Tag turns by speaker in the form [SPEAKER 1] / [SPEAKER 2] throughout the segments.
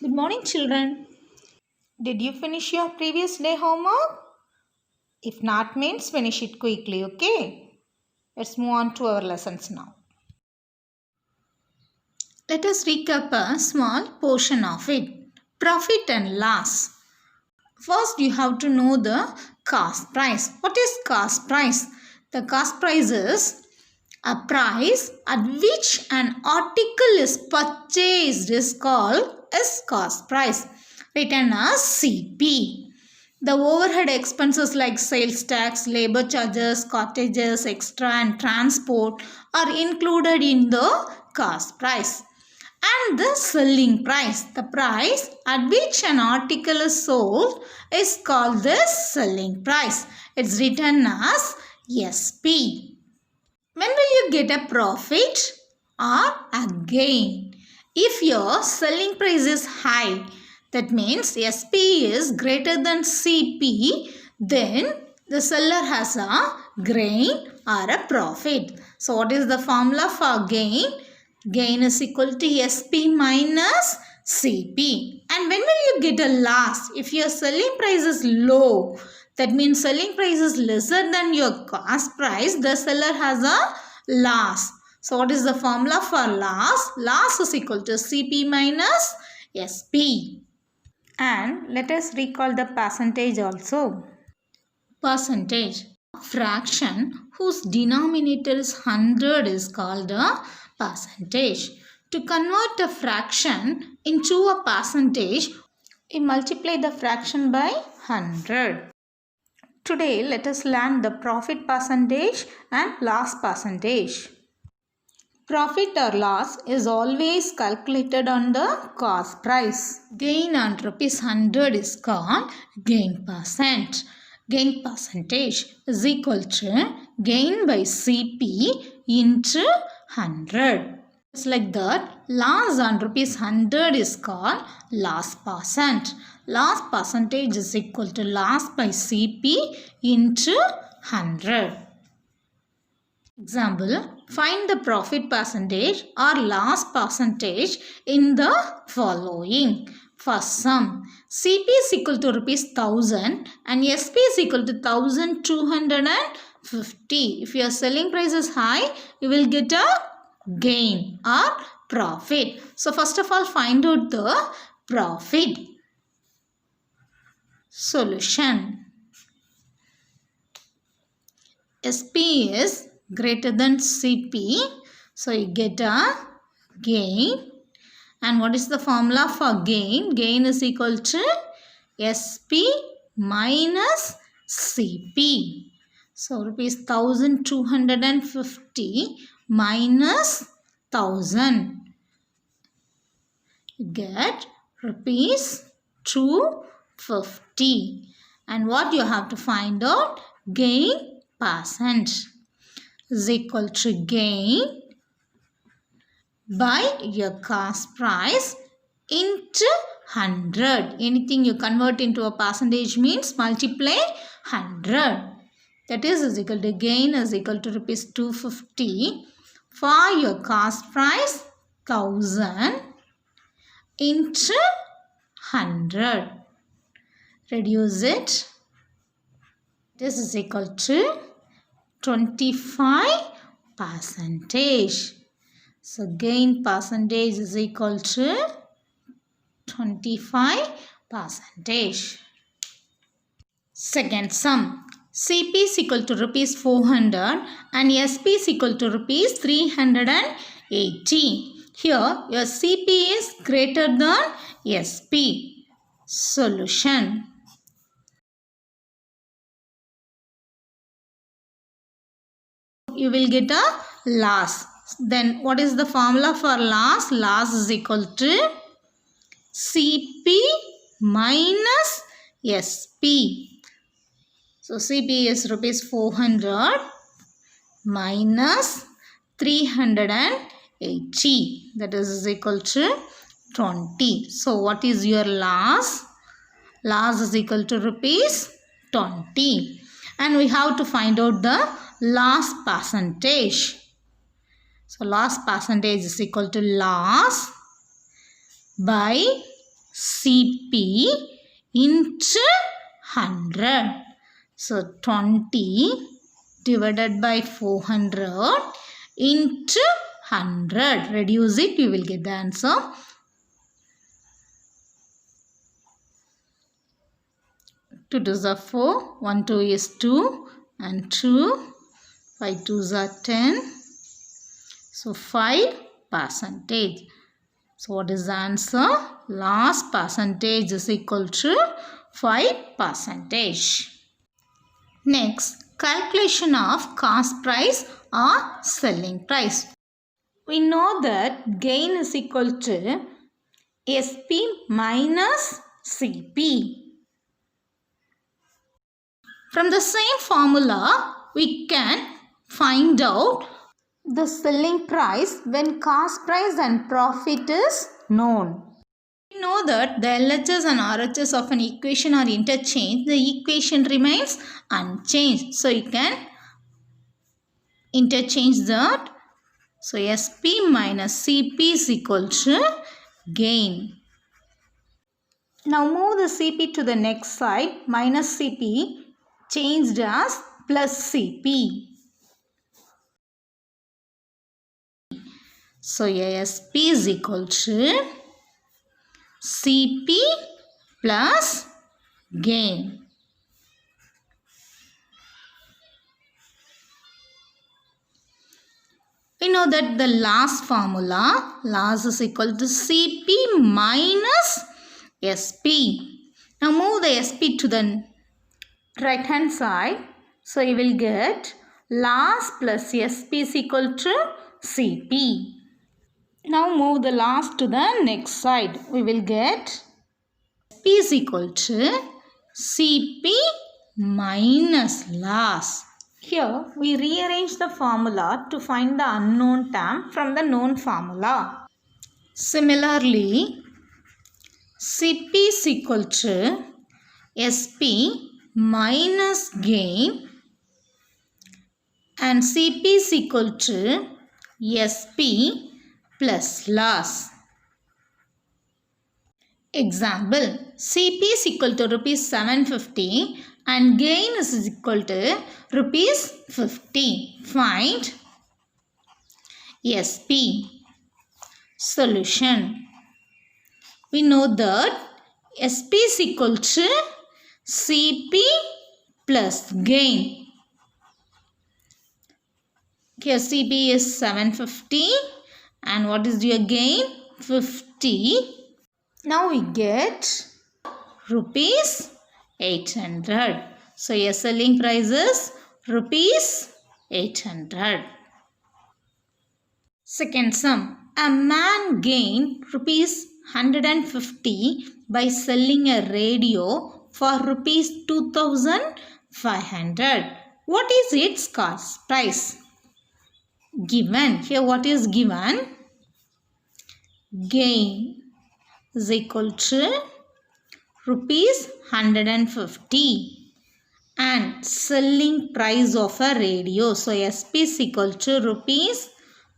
[SPEAKER 1] Good morning, children. Did you finish your previous day homework? If not, means finish it quickly, okay? Let's move on to our lessons now. Let us recap a small portion of it. Profit and loss. First, you have to know the cost price. What is cost price? The cost price is a price at which an article is purchased is called as cost price, written as CP. The overhead expenses like sales tax, labor charges, cottages, extra and transport are included in the cost price. And the selling price, the price at which an article is sold, is called the selling price. It's written as SP. When will you get a profit or a gain? If your selling price is high, that means SP is greater than CP, then the seller has a gain or a profit. So what is the formula for gain? Gain is equal to SP minus CP. And when will you get a loss? If your selling price is low, that means selling price is lesser than your cost price, the seller has a loss. So what is the formula for loss? Loss is equal to CP minus SP. And let us recall the percentage also. Percentage. Fraction whose denominator is 100 is called a percentage. To convert a fraction into a percentage, we multiply the fraction by 100. Today, let us learn the profit percentage and loss percentage. Profit or loss is always calculated on the cost price. Gain on ₹100 is called gain percent. Gain percentage is equal to gain by CP into 100. It's like that. Loss on ₹100 is called loss percent. Loss percentage is equal to loss by CP into 100. Example, find the profit percentage or loss percentage in the following. First sum, CP is equal to ₹1000 and SP is equal to 1250. If your selling price is high, you will get a gain or profit. So first of all, find out the profit. Solution. SP is greater than CP. So you get a gain. And what is the formula for gain? Gain is equal to SP minus CP. So ₹1250 minus 1000. You get ₹250. And what you have to find out? Gain percent is equal to gain by your cost price into 100. Anything you convert into a percentage means multiply 100. That is equal to gain is equal to ₹250 for your cost price 1000 into 100. Reduce it. This is equal to 25 percentage. So gain percentage is equal to 25 percentage. Second sum. CP is equal to ₹400 and SP is equal to ₹380. Here your CP is greater than SP. Solution. You will get a loss. Then what is the formula for loss? Loss is equal to CP minus SP. So CP is ₹400 minus 380. That is equal to 20. So what is your loss? Loss is equal to ₹20. And we have to find out the loss percentage. So loss percentage is equal to loss by CP into 100. So 20 divided by 400 into 100. Reduce it, you will get the answer. 2 2s are 4, 1 2 is 2 and 2, 5 2s are 10. So 5%. So what is the answer? Loss percentage is equal to 5%. Next, calculation of cost price or selling price. We know that gain is equal to SP minus CP. From the same formula, we can find out the selling price when cost price and profit is known. We know that the LHS and RHS of an equation are interchanged. The equation remains unchanged. So you can interchange that. So SP minus CP is equal to gain. Now move the CP to the next side. Minus CP changed as plus CP. So ASP is equal to CP plus gain. We know that the last formula, loss is equal to CP minus SP. Now move the SP to the right hand side. So you will get loss plus SP is equal to CP. Now move the loss to the next side. We will get SP is equal to CP minus loss. Here we rearrange the formula to find the unknown term from the known formula. Similarly, CP is equal to SP minus gain and CP is equal to SP plus loss. Example, CP is equal to rupees 750 and gain is equal to rupees 50. Find SP. Solution. We know that SP is equal to CP plus gain. Here CP is 750 and what is your gain? 50. Now we get rupees 800. So your selling price is rupees 800. Second sum. A man gained rupees 150 by selling a radio for rupees 2500. What is its cost price? Given. Here what is given? Gain is equal to rupees 150 and selling price of a radio. So SP is equal to rupees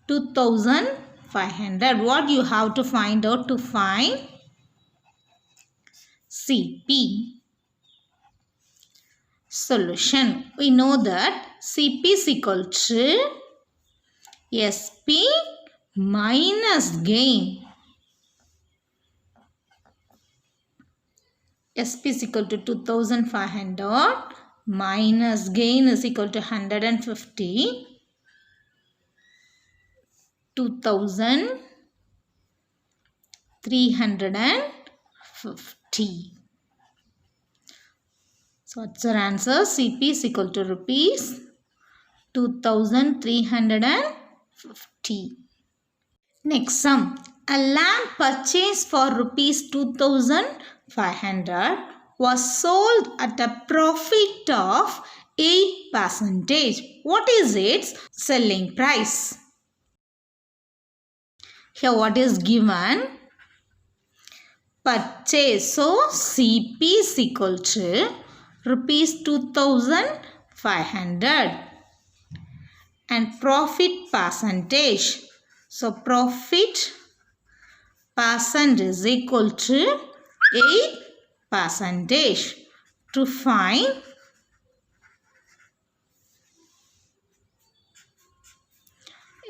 [SPEAKER 1] 2500. What you have to find out to find CP? Solution. We know that CP is equal to SP minus gain. SP is equal to 2500 minus gain is equal to 150. 2350. So what's our answer? CP is equal to rupees 2350. Next sum. A lamp purchased for rupees 2500 was sold at a profit of 8%. What is its selling price? Here what is given? Purchase. So CP is equal to rupees 2500 and profit percentage. So profit percent is equal to 8 percentage. To find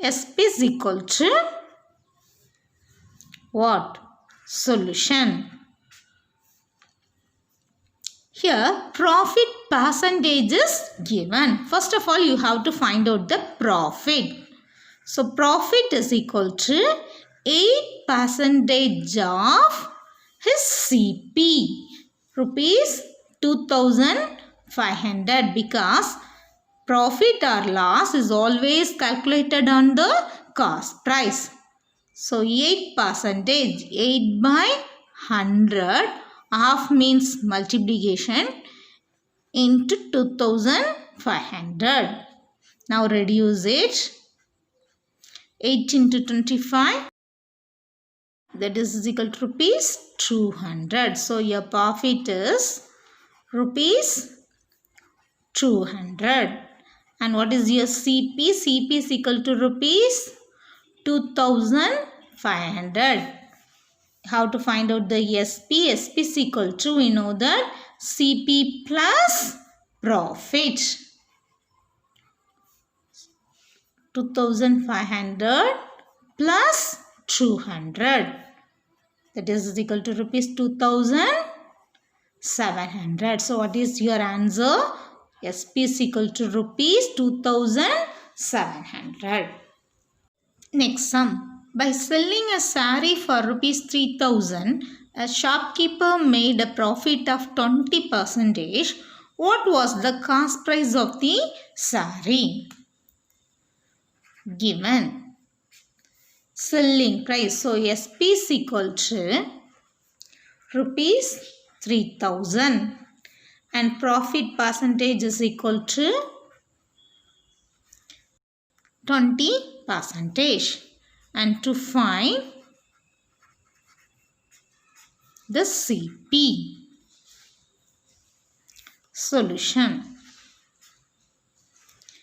[SPEAKER 1] SP is equal to what? Solution. Here profit percentage is given. First of all you have to find out the profit. So profit is equal to 8 percentage of his CP. Rupees 2500, because profit or loss is always calculated on the cost price. So 8 percentage, 8 by 100, half means multiplication into 2500. Now reduce it. 8 into 25, that is equal to rupees 200. So your profit is rupees 200. And what is your CP? CP is equal to rupees 2500. How to find out the SP? SP is equal to, we know that CP plus profit. 2500 plus 200, that is equal to rupees 2700. So what is your answer? SP is equal to rupees 2700. Next sum. By selling a saree for rupees 3000, a shopkeeper made a profit of 20%. What was the cost price of the saree? Given. Selling price. So SP is equal to rupees 3000 and profit percentage is equal to 20%. And to find the CP. Solution.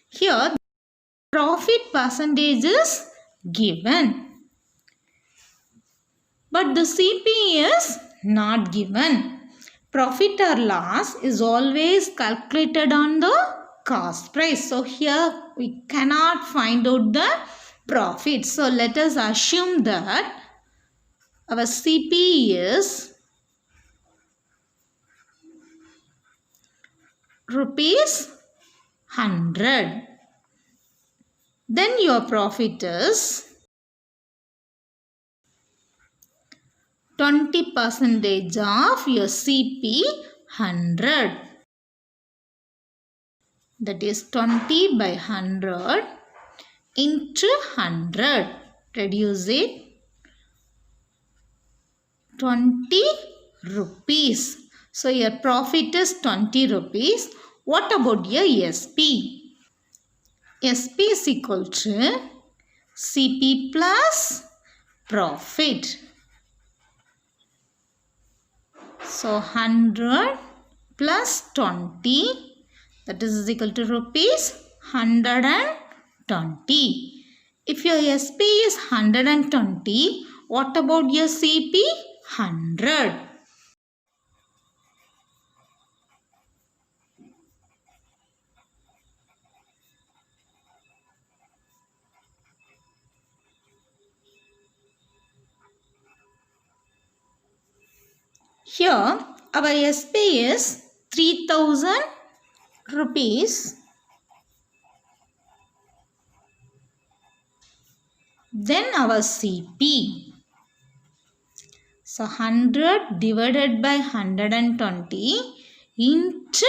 [SPEAKER 1] Here profit percentage is given, but the CP is not given. Profit or loss is always calculated on the cost price. So here we cannot find out the profit. So let us assume that our CP is rupees 100. Then your profit is 20% of your CP 100. That is 20 by 100 into 100. Reduce it. 20 rupees. So your profit is 20 rupees. What about your SP? SP is equal to CP plus profit. So 100 plus 20, that is equal to rupees 120. If your SP is 120, what about your CP? 100. Here our SP is 3000 rupees. Then our CP. So 100 divided by 120 into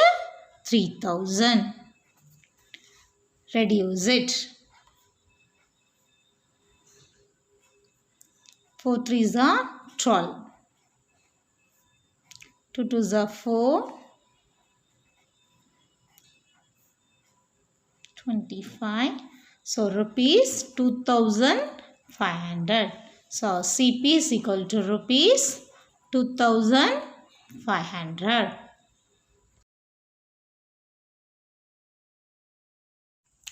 [SPEAKER 1] 3000. Reduce it. 4 3s are 12. 2 2s are 4. 25. So rupees 2500. So CP is equal to rupees 2500.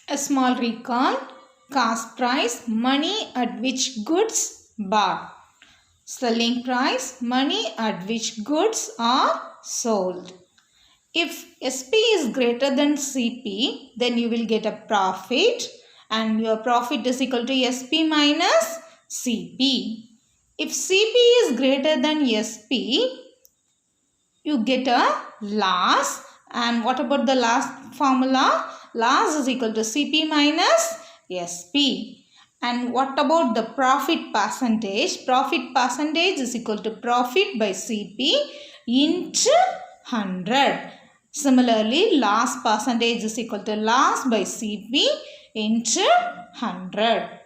[SPEAKER 1] A small recall. Cost price, money at which goods bought. Selling price, money at which goods are sold. If SP is greater than CP, then you will get a profit, and your profit is equal to SP minus CP. If CP is greater than SP, you get a loss. And what about the last formula? Loss is equal to CP minus SP. And what about the profit percentage? Profit percentage is equal to profit by CP into 100. Similarly, loss percentage is equal to loss by CP into 100.